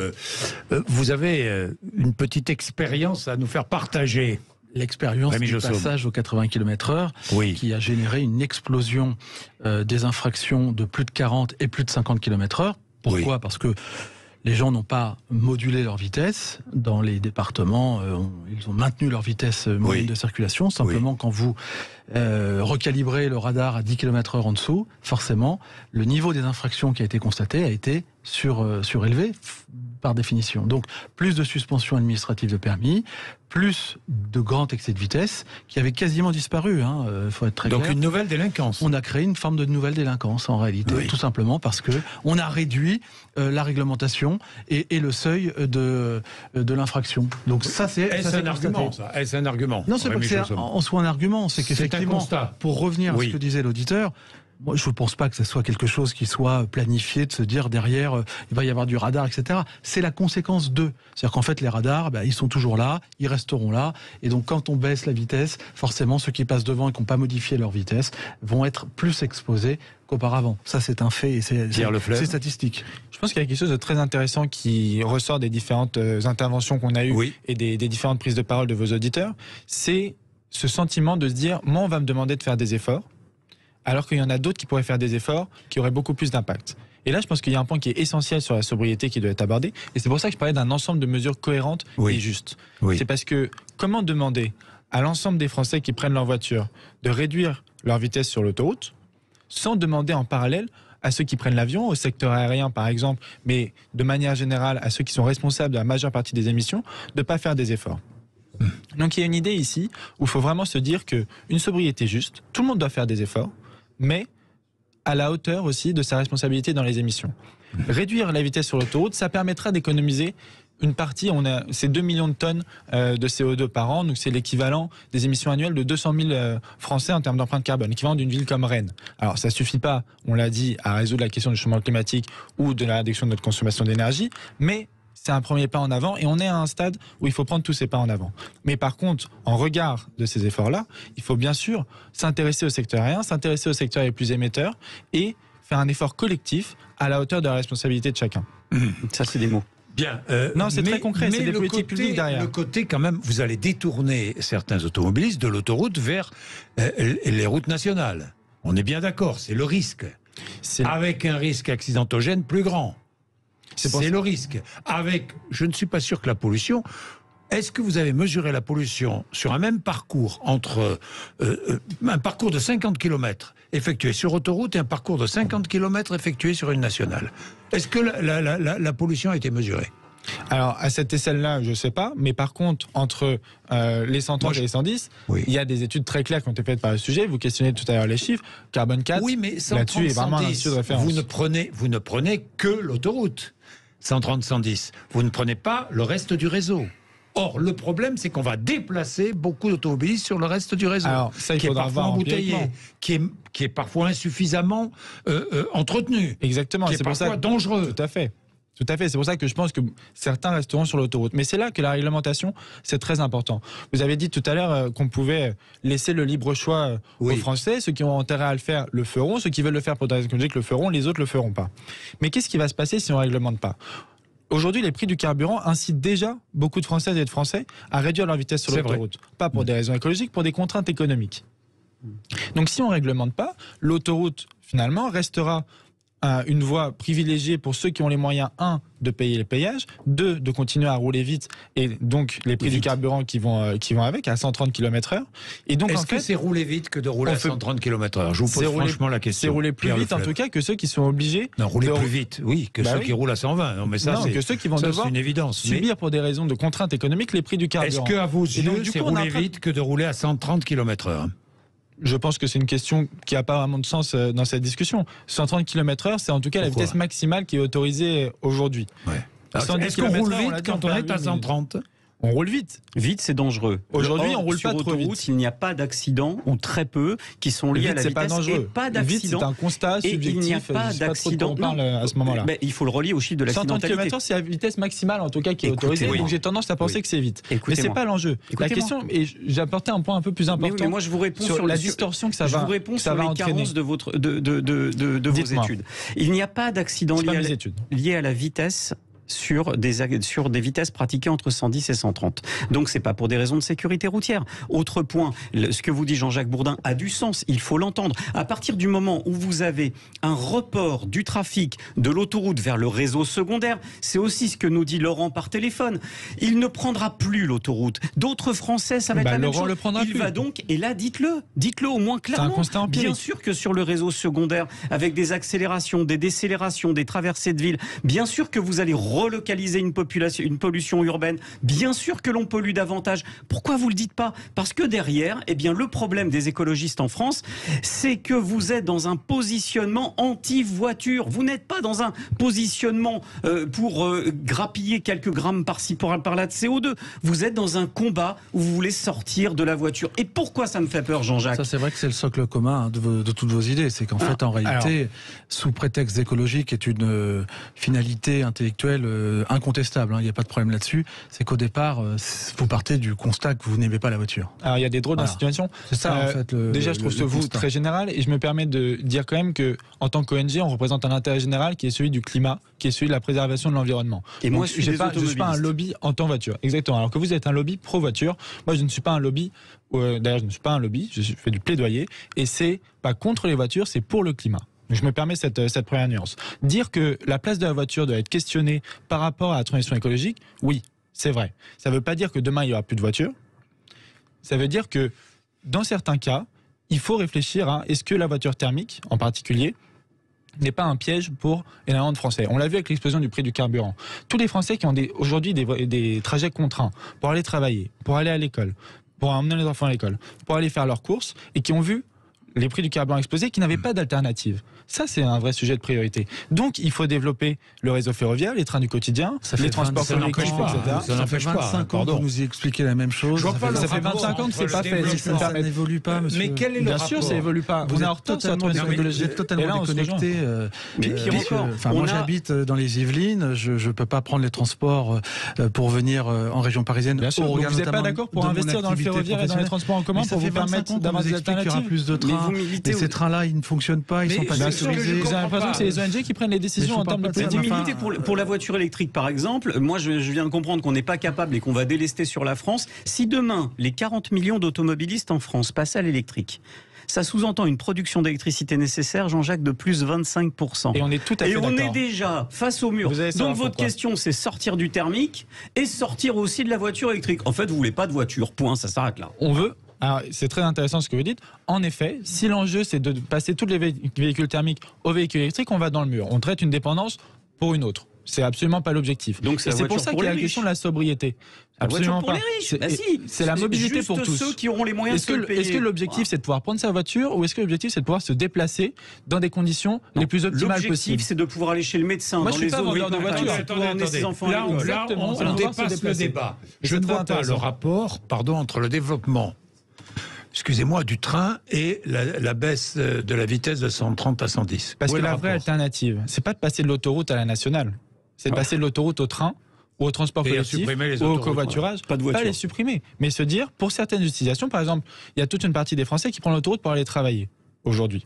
vous avez une petite expérience à nous faire partager. L'expérience du passage aux 80 km/h qui a généré une explosion des infractions de plus de 40 et plus de 50 km/h. Pourquoi ? Parce que les gens n'ont pas modulé leur vitesse. Dans les départements, ils ont maintenu leur vitesse moyenne de circulation. Simplement, quand vous recalibrez le radar à 10 km/h en dessous, forcément, le niveau des infractions qui a été constaté a été surélevé par définition. Donc, plus de suspensions administratives de permis, plus de grands excès de vitesse qui avaient quasiment disparu. Faut être très clair. Donc une nouvelle délinquance. On a créé une forme de nouvelle délinquance en réalité, tout simplement parce que on a réduit la réglementation et le seuil de l'infraction. Donc ça c'est. Est-ce un argument ça ? Est-ce un argument ? Non, c'est pas que c'est en soi un argument, c'est qu'effectivement, pour revenir à ce que disait l'auditeur. Moi, je ne pense pas que ce soit quelque chose qui soit planifié, de se dire derrière, il va y avoir du radar, etc. C'est la conséquence d'eux. C'est-à-dire qu'en fait, les radars, ils sont toujours là, ils resteront là. Et donc, quand on baisse la vitesse, forcément, ceux qui passent devant et qui n'ont pas modifié leur vitesse vont être plus exposés qu'auparavant. Ça, c'est un fait et c'est statistique. Je pense qu'il y a quelque chose de très intéressant qui ressort des différentes interventions qu'on a eues et des différentes prises de parole de vos auditeurs. C'est ce sentiment de se dire, moi, on va me demander de faire des efforts, alors qu'il y en a d'autres qui pourraient faire des efforts qui auraient beaucoup plus d'impact. Et là, je pense qu'il y a un point qui est essentiel sur la sobriété qui doit être abordé. Et c'est pour ça que je parlais d'un ensemble de mesures cohérentes et justes. C'est parce que comment demander à l'ensemble des Français qui prennent leur voiture de réduire leur vitesse sur l'autoroute, sans demander en parallèle à ceux qui prennent l'avion, au secteur aérien par exemple, mais de manière générale à ceux qui sont responsables de la majeure partie des émissions, de ne pas faire des efforts. Donc il y a une idée ici où il faut vraiment se dire qu'une sobriété juste, tout le monde doit faire des efforts, mais à la hauteur aussi de sa responsabilité dans les émissions. Réduire la vitesse sur l'autoroute, ça permettra d'économiser une partie, c'est 2 millions de tonnes de CO2 par an, donc c'est l'équivalent des émissions annuelles de 200 000 Français en termes d'empreinte carbone, l'équivalent d'une ville comme Rennes. Alors ça ne suffit pas, on l'a dit, à résoudre la question du changement climatique ou de la réduction de notre consommation d'énergie, mais c'est un premier pas en avant et on est à un stade où il faut prendre tous ces pas en avant. Mais par contre, en regard de ces efforts-là, il faut bien sûr s'intéresser au secteur aérien, s'intéresser au secteur les plus émetteurs et faire un effort collectif à la hauteur de la responsabilité de chacun. Ça, c'est des mots. Bien. Non, c'est très concret, c'est des politiques publiques derrière. Le côté, quand même, vous allez détourner certains automobilistes de l'autoroute vers les routes nationales. On est bien d'accord, c'est le risque. Avec un risque accidentogène plus grand. C'est le risque. Avec, je ne suis pas sûr que la pollution... Est-ce que vous avez mesuré la pollution sur un même parcours entre un parcours de 50 km effectué sur autoroute et un parcours de 50 km effectué sur une nationale? Est-ce que la pollution a été mesurée? Alors, à cette échelle-là, je ne sais pas, mais par contre, entre les 130 et les 110, il y a des études très claires qui ont été faites par le sujet. Vous questionnez tout à l'heure les chiffres. Carbone 4, mais 130, là-dessus est vraiment un institut de référence. Vous ne prenez que l'autoroute. 130, 110. Vous ne prenez pas le reste du réseau. Or, le problème, c'est qu'on va déplacer beaucoup d'automobilistes sur le reste du réseau. Alors, ça, il qui est parfois embouteillé, qui est parfois insuffisamment entretenu. Exactement. Qui est parfois dangereux. Tout à fait. Tout à fait, c'est pour ça que je pense que certains resteront sur l'autoroute. Mais c'est là que la réglementation, c'est très important. Vous avez dit tout à l'heure qu'on pouvait laisser le libre choix aux Français. Ceux qui ont intérêt à le faire le feront. Ceux qui veulent le faire pour des raisons écologiques le feront. Les autres le feront pas. Mais qu'est-ce qui va se passer si on ne réglemente pas ? Aujourd'hui, les prix du carburant incitent déjà beaucoup de Françaises et de Français à réduire leur vitesse sur l'autoroute. Pas pour des raisons écologiques, pour des contraintes économiques. Donc si on ne réglemente pas, l'autoroute, finalement, restera une voie privilégiée pour ceux qui ont les moyens, 1, de payer les péages, 2, de continuer à rouler vite, et donc les prix du carburant qui vont avec, à 130 km/h. Et donc, est-ce que c'est rouler vite que de rouler à 130 km/h? Je vous pose franchement la question. C'est rouler plus vite, en tout cas, que ceux qui sont obligés... Non, rouler plus vite, oui, que ceux qui roulent à 120. Non, mais ça, que ceux qui vont devoir une évidence. Subir pour des raisons de contraintes économiques les prix du carburant. Est-ce qu'à vos yeux, c'est rouler vite que de rouler à 130 km/h? Je pense que c'est une question qui n'a pas vraiment de sens dans cette discussion. 130 km/h, c'est en tout cas la vitesse maximale qui est autorisée aujourd'hui. Est-ce qu'on roule vite quand on est à 130 ? On roule vite. Vite, c'est dangereux. Aujourd'hui, on roule pas trop vite. Il n'y a pas d'accidents, ou très peu, qui sont liés à la vitesse. Pas dangereux. Et pas d'accidents. C'est un constat subjectif. Et il n'y a pas d'accident. À ce moment-là. Mais il faut le relier au chiffre de l'accidentalité. 130 km/h, c'est la vitesse maximale, en tout cas, qui est autorisée. Donc j'ai tendance à penser que c'est vite. Mais c'est pas l'enjeu. La question, et j'ai apporté un point un peu plus important. Mais moi, je vous réponds sur la distorsion que ça va. Je vous réponds sur les carences de vos études. Il n'y a pas d'accident lié à la vitesse sur des vitesses pratiquées entre 110 et 130. Donc c'est pas pour des raisons de sécurité routière. Autre point, ce que vous dit Jean-Jacques Bourdin a du sens, il faut l'entendre. À partir du moment où vous avez un report du trafic de l'autoroute vers le réseau secondaire, c'est aussi ce que nous dit Laurent par téléphone. Il ne prendra plus l'autoroute. D'autres Français, ça va être la même chose. Il va donc, et là dites-le au moins clairement. C'est un constat empirique. Bien sûr que sur le réseau secondaire, avec des accélérations, des décélérations, des traversées de ville, bien sûr que vous allez relocaliser une pollution urbaine. Bien sûr que l'on pollue davantage. Pourquoi vous le dites pas? Parce que derrière, eh bien, le problème des écologistes en France, c'est que vous êtes dans un positionnement anti-voiture. Vous n'êtes pas dans un positionnement pour grappiller quelques grammes par-ci, par-là de CO2. Vous êtes dans un combat où vous voulez sortir de la voiture. Et pourquoi ça me fait peur, Jean-Jacques? Ça, c'est vrai que c'est le socle commun de toutes vos idées. C'est qu'en fait, en réalité, sous prétexte écologique est une finalité intellectuelle incontestable, il n'y a pas de problème là-dessus, c'est qu'au départ, vous partez du constat que vous n'aimez pas la voiture. Alors il y a des drôles d'insinuations. C'est ça en fait. Déjà, je trouve ce vous très général et je me permets de dire quand même que en tant qu'ONG, on représente un intérêt général qui est celui du climat, qui est celui de la préservation de l'environnement. Et moi, je suis pas un lobby anti-voiture. Exactement. Alors que vous êtes un lobby pro-voiture, moi je ne suis pas un lobby. D'ailleurs, je ne suis pas un lobby. Je fais du plaidoyer et c'est pas contre les voitures, c'est pour le climat. Je me permets cette première nuance. Dire que la place de la voiture doit être questionnée par rapport à la transition écologique, oui, c'est vrai. Ça ne veut pas dire que demain, il n'y aura plus de voitures. Ça veut dire que, dans certains cas, il faut réfléchir à est-ce que la voiture thermique, en particulier, n'est pas un piège pour énormément de Français. On l'a vu avec l'explosion du prix du carburant. Tous les Français qui ont aujourd'hui des trajets contraints pour aller travailler, pour aller à l'école, pour emmener les enfants à l'école, pour aller faire leurs courses, et qui ont vu les prix du carburant exploser, qui n'avaient pas d'alternative. Ça, c'est un vrai sujet de priorité. Donc, il faut développer le réseau ferroviaire, les trains du quotidien, les transports collectifs, etc. Ça n'empêche pas. 25 ans que vous nous y expliquez la même chose. Ça fait 25 ans que c'est pas fait. Ça n'évolue pas, monsieur. Mais quel est le rapport? Bien sûr, ça évolue pas. Vous êtes totalement déconnecté. Moi, j'habite dans les Yvelines. Je ne peux pas prendre les transports pour venir en région parisienne. Bien sûr. Vous n'êtes pas d'accord pour investir dans le ferroviaire et dans les transports en commun pour vous permettre d'avoir des alternatives? Il y aura plus de trains. Et ces trains-là, ils ne fonctionnent pas, ils ne sont pas sécurisés. Vous avez l'impression que c'est les ONG qui prennent les décisions en termes de politique. Vous militez pour la voiture électrique, par exemple. Moi, je viens de comprendre qu'on n'est pas capable et qu'on va délester sur la France. Si demain, les 40 millions d'automobilistes en France passaient à l'électrique, ça sous-entend une production d'électricité nécessaire, Jean-Jacques, de plus 25%. Et on est tout à fait d'accord. Et on est déjà face au mur. Donc votre question, c'est sortir du thermique et sortir aussi de la voiture électrique. En fait, vous voulez pas de voiture, point, ça s'arrête là. On veut. Alors, c'est très intéressant ce que vous dites. En effet, si l'enjeu c'est de passer tous les véhicules thermiques aux véhicules électriques, on va dans le mur. On traite une dépendance pour une autre. C'est absolument pas l'objectif. Donc c'est pour ça qu'il y a la question de la sobriété. Absolument pas. C'est la mobilité pour tous. Ceux qui auront les moyens de se payer. Est-ce que l'objectif c'est de pouvoir prendre sa voiture ou est-ce que l'objectif c'est de pouvoir se déplacer dans des conditions les plus optimales possibles? L'objectif c'est de pouvoir aller chez le médecin. Moi je suis pas vendeur de voiture. Là on dépasse le débat. Je ne vois pas le rapport, entre le développement, excusez-moi, du train et la baisse de la vitesse de 130 à 110. Parce que la vraie alternative, c'est pas de passer de l'autoroute à la nationale, c'est de passer de l'autoroute au train, ou au transport collectif, ou au covoiturage. Pas les supprimer, mais se dire, pour certaines utilisations, par exemple, il y a toute une partie des Français qui prennent l'autoroute pour aller travailler, aujourd'hui.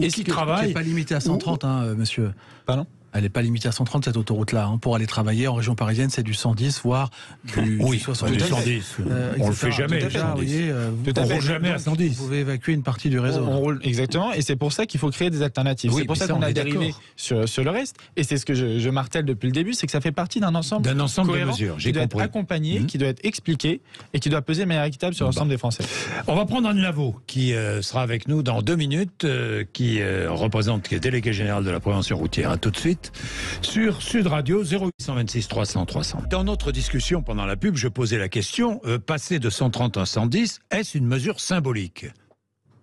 Et qui travaillent... Elle n'est pas limitée à 130, monsieur. Pardon ? Elle n'est pas limitée à 130, cette autoroute-là. Pour aller travailler en région parisienne, c'est du 110, voire du 70. Du 110. On le fait jamais. On ne roule jamais à 110. Vous pouvez évacuer une partie du réseau. On roule, exactement. Et c'est pour ça qu'il faut créer des alternatives. C'est pour ça qu'on a dérivé sur le reste. Et c'est ce que je martèle depuis le début, c'est que ça fait partie d'un ensemble de mesures. Qui doit être accompagné, qui doit être expliqué et qui doit peser de manière équitable sur l'ensemble des Français. On va prendre Anne Lavaux, qui sera avec nous dans 2 minutes, qui est délégué général de la prévention routière. À tout de suite. Sur Sud Radio 0826 300 300. Dans notre discussion pendant la pub, je posais la question, passer de 130 à 110, est-ce une mesure symbolique?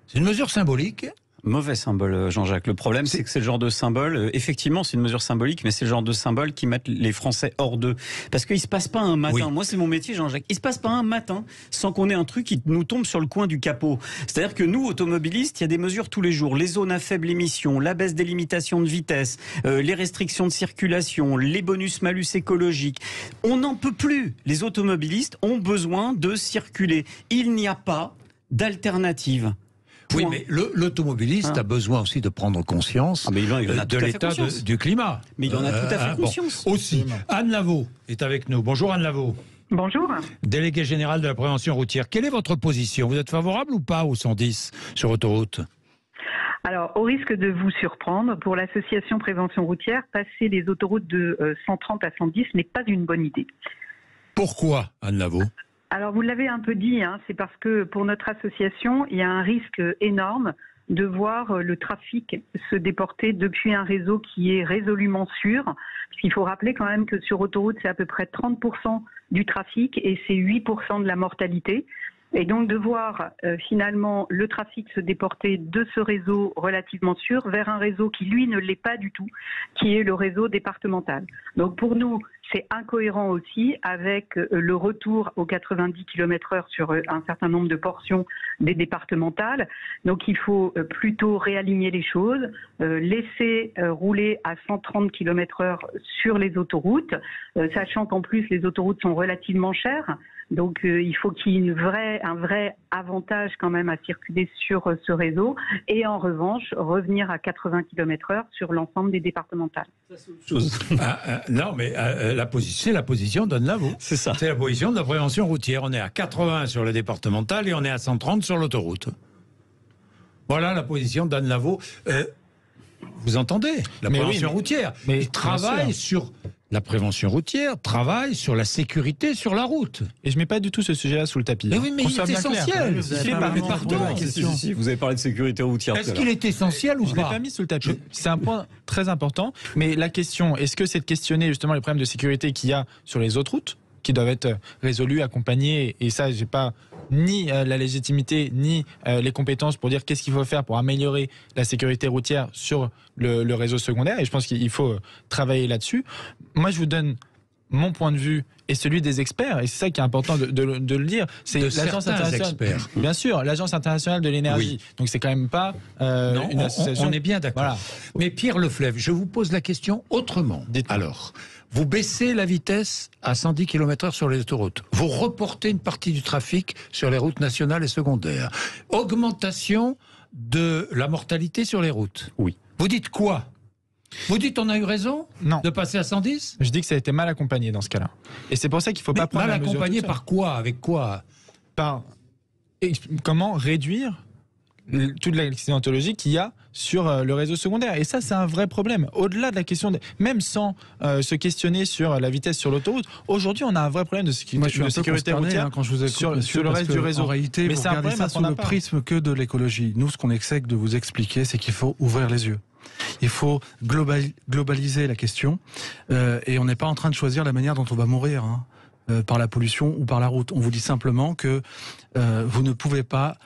C'est une mesure symbolique Mauvais symbole, Jean-Jacques. Le problème, c'est que c'est le genre de symbole, effectivement, c'est une mesure symbolique, mais c'est le genre de symbole qui met les Français hors d'eux. Parce qu'il ne se passe pas un matin, moi c'est mon métier, Jean-Jacques, il ne se passe pas un matin sans qu'on ait un truc qui nous tombe sur le coin du capot. C'est-à-dire que nous, automobilistes, il y a des mesures tous les jours. Les zones à faible émission, la baisse des limitations de vitesse, les restrictions de circulation, les bonus-malus écologiques. On n'en peut plus. Les automobilistes ont besoin de circuler. Il n'y a pas d'alternative. Oui, mais l'automobiliste a besoin aussi de prendre conscience de l'état du climat. Mais il en a tout à fait conscience. Aussi. Anne Lavaux est avec nous. Bonjour Anne Lavaux. Bonjour. Déléguée générale de la prévention routière. Quelle est votre position? Vous êtes favorable ou pas au 110 sur autoroute? Alors, au risque de vous surprendre, pour l'association prévention routière, passer les autoroutes de 130 à 110 n'est pas une bonne idée. Pourquoi, Anne Lavaux? Alors, vous l'avez un peu dit, c'est parce que pour notre association, il y a un risque énorme de voir le trafic se déporter depuis un réseau qui est résolument sûr. Il faut rappeler quand même que sur autoroute, c'est à peu près 30% du trafic et c'est 8% de la mortalité. Et donc de voir finalement le trafic se déporter de ce réseau relativement sûr vers un réseau qui lui ne l'est pas du tout, qui est le réseau départemental. Donc pour nous, c'est incohérent aussi avec le retour aux 90 km/h sur un certain nombre de portions des départementales. Donc il faut plutôt réaligner les choses, laisser rouler à 130 km/h sur les autoroutes, sachant qu'en plus les autoroutes sont relativement chères. Donc il faut qu'il y ait un vrai avantage quand même à circuler sur ce réseau et en revanche revenir à 80 km/h sur l'ensemble des départementales. Non mais c'est la position d'Anne Lavaux. C'est ça. C'est la position de la prévention routière. On est à 80 sur le départemental et on est à 130 sur l'autoroute. Voilà la position d'Anne Lavaux. Vous entendez? La prévention routière. Mais il travaille sur... La prévention routière travaille sur la sécurité sur la route. Et je ne mets pas du tout ce sujet-là sous le tapis. Mais oui, mais c'est essentiel. Vous avez parlé de sécurité routière. Est-ce qu'il est essentiel ou pas? Je ne l'ai pas mis sous le tapis. C'est un point très important. Mais la question, est-ce que c'est de questionner justement les problèmes de sécurité qu'il y a sur les autres routes, qui doivent être résolus, accompagnés, et ça, j'ai pas ni la légitimité, ni les compétences pour dire qu'est-ce qu'il faut faire pour améliorer la sécurité routière sur le réseau secondaire, et je pense qu'il faut travailler là-dessus. Moi, je vous donne mon point de vue et celui des experts, et c'est ça qui est important de le dire. C'est l'agence internationale, bien sûr, l'agence internationale de l'énergie. Oui. Donc c'est quand même pas une association. On est bien d'accord. Voilà. Mais Pierre Leflèvre, je vous pose la question autrement. Alors, vous baissez la vitesse à 110 km/h sur les autoroutes. Vous reportez une partie du trafic sur les routes nationales et secondaires. Augmentation de la mortalité sur les routes. Oui. Vous dites quoi? Vous dites on a eu raison de passer à 110? Je dis que ça a été mal accompagné dans ce cas-là. Et c'est pour ça qu'il ne faut pas prendre la mesure. Mal accompagné par quoi? Avec quoi? Par comment réduire toute l'accidentologie qu'il y a sur le réseau secondaire. Et ça, c'est un vrai problème. Au-delà de la question, même sans se questionner sur la vitesse sur l'autoroute, aujourd'hui, on a un vrai problème de sécurité routière quand je vous écoute, sur le reste du réseau. En réalité, mais vous regardez ça sous le prisme que de l'écologie. Nous, ce qu'on essaie de vous expliquer, c'est qu'il faut ouvrir les yeux. Il faut globaliser la question et on n'est pas en train de choisir la manière dont on va mourir par la pollution ou par la route. On vous dit simplement que vous ne pouvez pas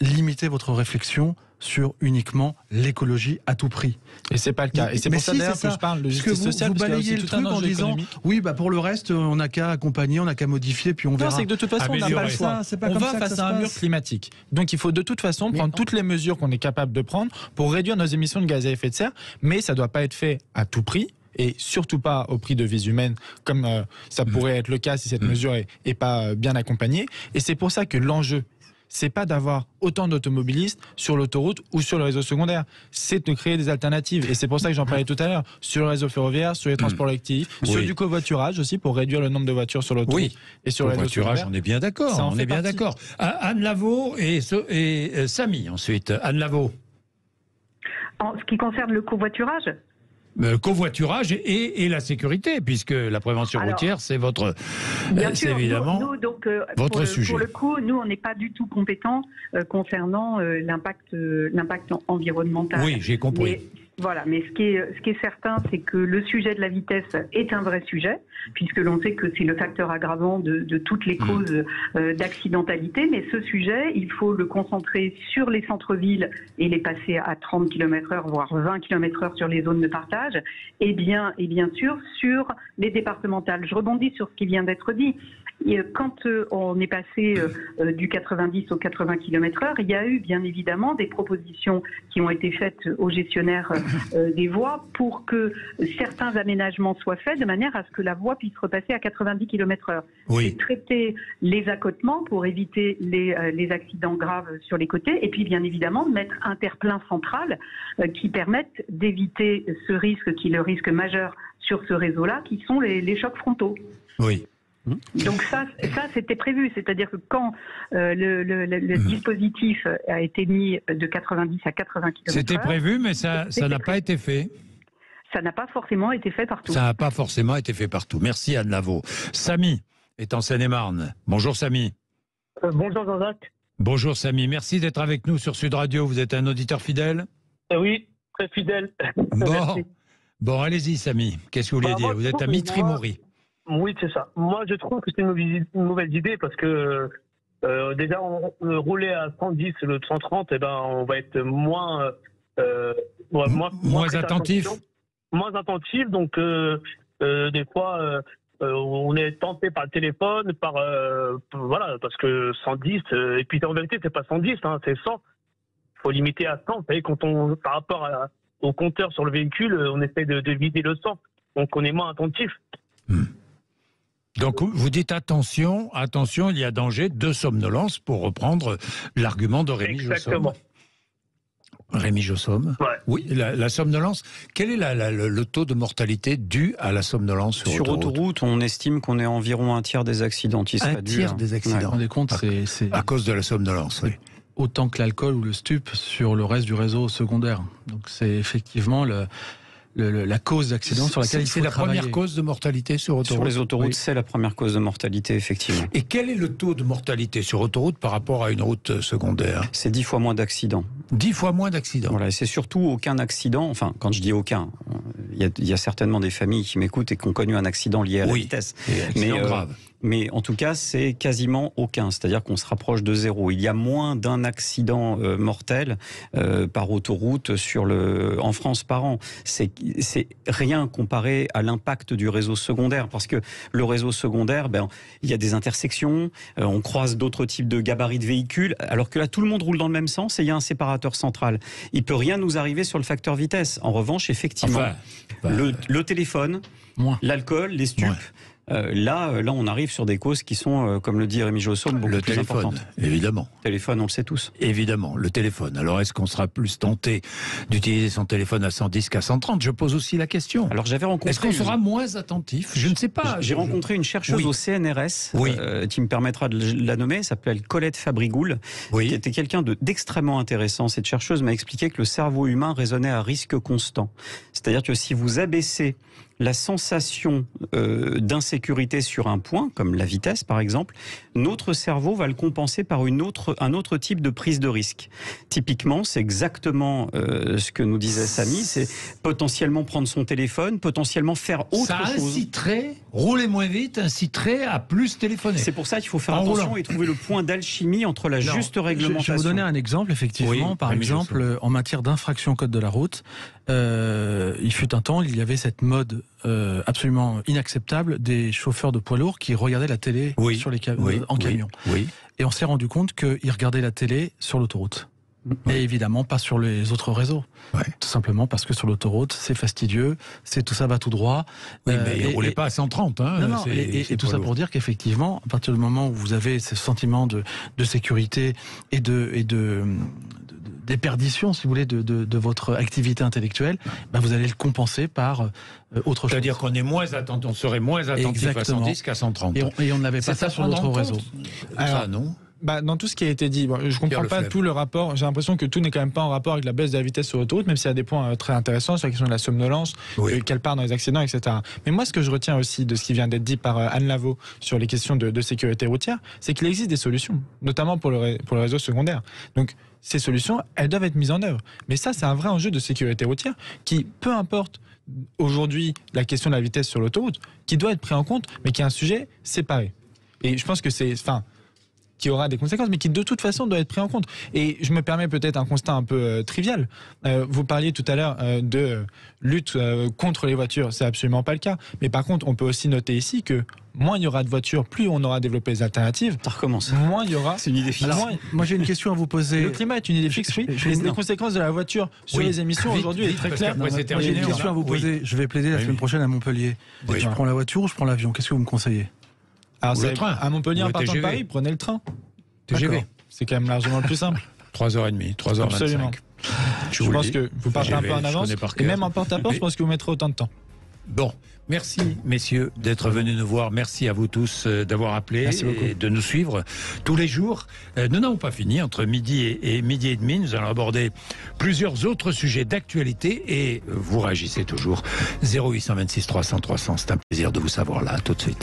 limiter votre réflexion sur uniquement l'écologie à tout prix. Et c'est pas le cas. Et c'est pour ça d'ailleurs que je parle de justice sociale. Vous balayez le truc en disant oui, pour le reste, on n'a qu'à accompagner, on n'a qu'à modifier, puis on verra. Non, c'est que de toute façon, on n'a pas le choix. On va face à un mur climatique. Donc il faut de toute façon prendre toutes les mesures qu'on est capable de prendre pour réduire nos émissions de gaz à effet de serre, mais ça ne doit pas être fait à tout prix. Et surtout pas au prix de vies humaines, comme ça pourrait être le cas si cette mesure est pas bien accompagnée. Et c'est pour ça que l'enjeu, c'est pas d'avoir autant d'automobilistes sur l'autoroute ou sur le réseau secondaire, c'est de créer des alternatives. Et c'est pour ça que j'en parlais tout à l'heure, sur le réseau ferroviaire, sur les transports collectifs, sur du covoiturage aussi, pour réduire le nombre de voitures sur l'autoroute et sur le réseau secondaire. On est bien d'accord. On est bien d'accord. Anne Lavaux et Samy ensuite. Anne Lavaux. En ce qui concerne le covoiturage, covoiturage et la sécurité, puisque la prévention routière, c'est votre, c'est évidemment votre sujet. Pour le coup, nous, on n'est pas du tout compétents concernant l'impact environnemental. Oui, j'ai compris. Voilà, mais ce qui est certain, c'est que le sujet de la vitesse est un vrai sujet, puisque l'on sait que c'est le facteur aggravant de toutes les causes d'accidentalité. Mais ce sujet, il faut le concentrer sur les centres-villes et les passer à 30 km/h, voire 20 km/h sur les zones de partage, et bien sûr sur les départementales. Je rebondis sur ce qui vient d'être dit. Quand on est passé du 90 au 80 km/h, il y a eu bien évidemment des propositions qui ont été faites aux gestionnaires des voies pour que certains aménagements soient faits de manière à ce que la voie puisse repasser à 90 km/h. Oui. C'est traiter les accotements pour éviter les accidents graves sur les côtés et puis bien évidemment mettre un terre-plein central qui permette d'éviter ce risque qui est le risque majeur sur ce réseau-là, qui sont les chocs frontaux. Oui. Donc ça c'était prévu, c'est-à-dire que quand le dispositif a été mis de 90 à 80 km/h... C'était prévu, mais ça n'a pas été fait. Ça n'a pas forcément été fait partout. Ça n'a pas forcément été fait partout. Merci Anne Lavaux. Samy est en Seine-et-Marne. Bonjour Samy. Bonjour Jean-Jacques. Bonjour Samy, merci d'être avec nous sur Sud Radio. Vous êtes un auditeur fidèle ? Oui, très fidèle. Bon, allez-y Samy. Qu'est-ce que vous vouliez dire ? Vous êtes à Mitry-Mory. Oui, c'est ça. Moi, je trouve que c'est une mauvaise idée parce que déjà, rouler à 110, le 130, on va être moins attentif. Moins attentif, donc des fois, on est tenté par le téléphone, parce que 110, et puis en vérité, c'est pas 110, c'est 100. Il faut limiter à 100. Vous savez, par rapport au compteur sur le véhicule, on essaie de vider le 100. Donc, on est moins attentif. Donc vous dites attention, il y a danger de somnolence, pour reprendre l'argument de Rémi Jossom. Exactement. Rémi Jossom. Ouais. Oui, la somnolence. Quel est le taux de mortalité dû à la somnolence sur autoroute? On estime qu'on est environ un tiers des accidents qui seraient dus. Un tiers des accidents. Vous vous rendez compte, c'est à cause de la somnolence, oui. Autant que l'alcool ou le stup sur le reste du réseau secondaire. Donc c'est effectivement la cause d'accident sur laquelle il faut travailler. C'est la première cause de mortalité sur autoroute. Sur les autoroutes, c'est la première cause de mortalité, effectivement. Et quel est le taux de mortalité sur autoroute par rapport à une route secondaire? C'est 10 fois moins d'accidents. 10 fois moins d'accidents. Voilà, et c'est surtout aucun accident, enfin, quand je dis aucun, il y a certainement des familles qui m'écoutent et qui ont connu un accident lié à la vitesse. Mais grave. Mais en tout cas, c'est quasiment aucun. C'est-à-dire qu'on se rapproche de zéro. Il y a moins d'un accident mortel par autoroute en France par an. C'est rien comparé à l'impact du réseau secondaire. Parce que le réseau secondaire, il y a des intersections, on croise d'autres types de gabarits de véhicules, alors que là, tout le monde roule dans le même sens et il y a un séparateur central. Il peut rien nous arriver sur le facteur vitesse. En revanche, effectivement, le téléphone, l'alcool, les stupes... Là, on arrive sur des causes qui sont, comme le dit Rémi Jossom, beaucoup plus importantes. Évidemment. Le téléphone, on le sait tous. Évidemment, le téléphone. Alors, est-ce qu'on sera plus tenté d'utiliser son téléphone à 110 qu'à 130 ? Je pose aussi la question. Alors, est-ce qu'on sera moins attentif ? Je ne sais pas. J'ai rencontré une chercheuse au CNRS qui me permettra de la nommer. Elle s'appelle Colette Fabrigoul, qui était quelqu'un d'extrêmement intéressant. Cette chercheuse m'a expliqué que le cerveau humain raisonnait à risque constant. C'est-à-dire que si vous abaissez la sensation d'insécurité sur un point, comme la vitesse par exemple, notre cerveau va le compenser par un autre type de prise de risque. Typiquement, c'est exactement ce que nous disait Samy, c'est potentiellement prendre son téléphone, potentiellement faire autre chose. Rouler moins vite inciterait à plus téléphoner. C'est pour ça qu'il faut faire attention et trouver le point d'alchimie entre la juste réglementation. Je vais vous donner un exemple, effectivement. Par exemple, en matière d'infraction au code de la route, il fut un temps, il y avait cette mode absolument inacceptable des chauffeurs de poids lourds qui regardaient la télé sur les en camion. Et on s'est rendu compte qu'ils regardaient la télé sur l'autoroute. Et évidemment pas sur les autres réseaux. Tout simplement parce que sur l'autoroute, c'est fastidieux, tout ça va tout droit. Oui, mais ils ne roulaient pas à 130. Et tout ça pour dire qu'effectivement, à partir du moment où vous avez ce sentiment de sécurité et déperdition, si vous voulez, de votre activité intellectuelle, vous allez le compenser par autre chose. C'est-à-dire qu'on est on serait moins attentif à 110 qu'à 130. Et on n'avait pas ça sur notre réseau. Ça, non. Dans tout ce qui a été dit, je ne comprends pas tout le rapport. J'ai l'impression que tout n'est quand même pas en rapport avec la baisse de la vitesse sur l'autoroute, même s'il y a des points très intéressants sur la question de la somnolence, qu'elle part dans les accidents, etc. Mais moi, ce que je retiens aussi de ce qui vient d'être dit par Anne Lavaux sur les questions de sécurité routière, c'est qu'il existe des solutions, notamment pour le réseau secondaire. Donc, ces solutions, elles doivent être mises en œuvre. Mais ça, c'est un vrai enjeu de sécurité routière qui, peu importe aujourd'hui la question de la vitesse sur l'autoroute, qui doit être pris en compte, mais qui est un sujet séparé. Et je pense que qui aura des conséquences, mais qui de toute façon doit être pris en compte. Et je me permets peut-être un constat un peu trivial. Vous parliez tout à l'heure de lutte contre les voitures, c'est absolument pas le cas. Mais par contre, on peut aussi noter ici que moins il y aura de voitures, plus on aura développé des alternatives. Ça recommence. Moins il y aura. C'est une idée fixe. Moi j'ai une question à vous poser. Le climat est une idée fixe, oui. Les conséquences de la voiture sur les émissions aujourd'hui est très claire. Moi j'ai une question à vous poser. Je vais plaider la semaine prochaine à Montpellier. Je prends la voiture ou je prends l'avion? Qu'est-ce que vous me conseillez? Alors, le train. À Montpellier, en partant de Paris, prenez le train. TGV. C'est quand même largement le plus simple. 3h30, 3h25. Absolument. Je pense que vous partez un peu en avance. Et même en porte-à-porte, je pense que vous mettrez autant de temps. Bon, merci messieurs d'être venus nous voir. Merci à vous tous d'avoir appelé et de nous suivre tous les jours. Nous n'avons pas fini. Entre midi et midi et demi, nous allons aborder plusieurs autres sujets d'actualité et vous réagissez toujours. 0826 300 300. C'est un plaisir de vous savoir là. À tout de suite.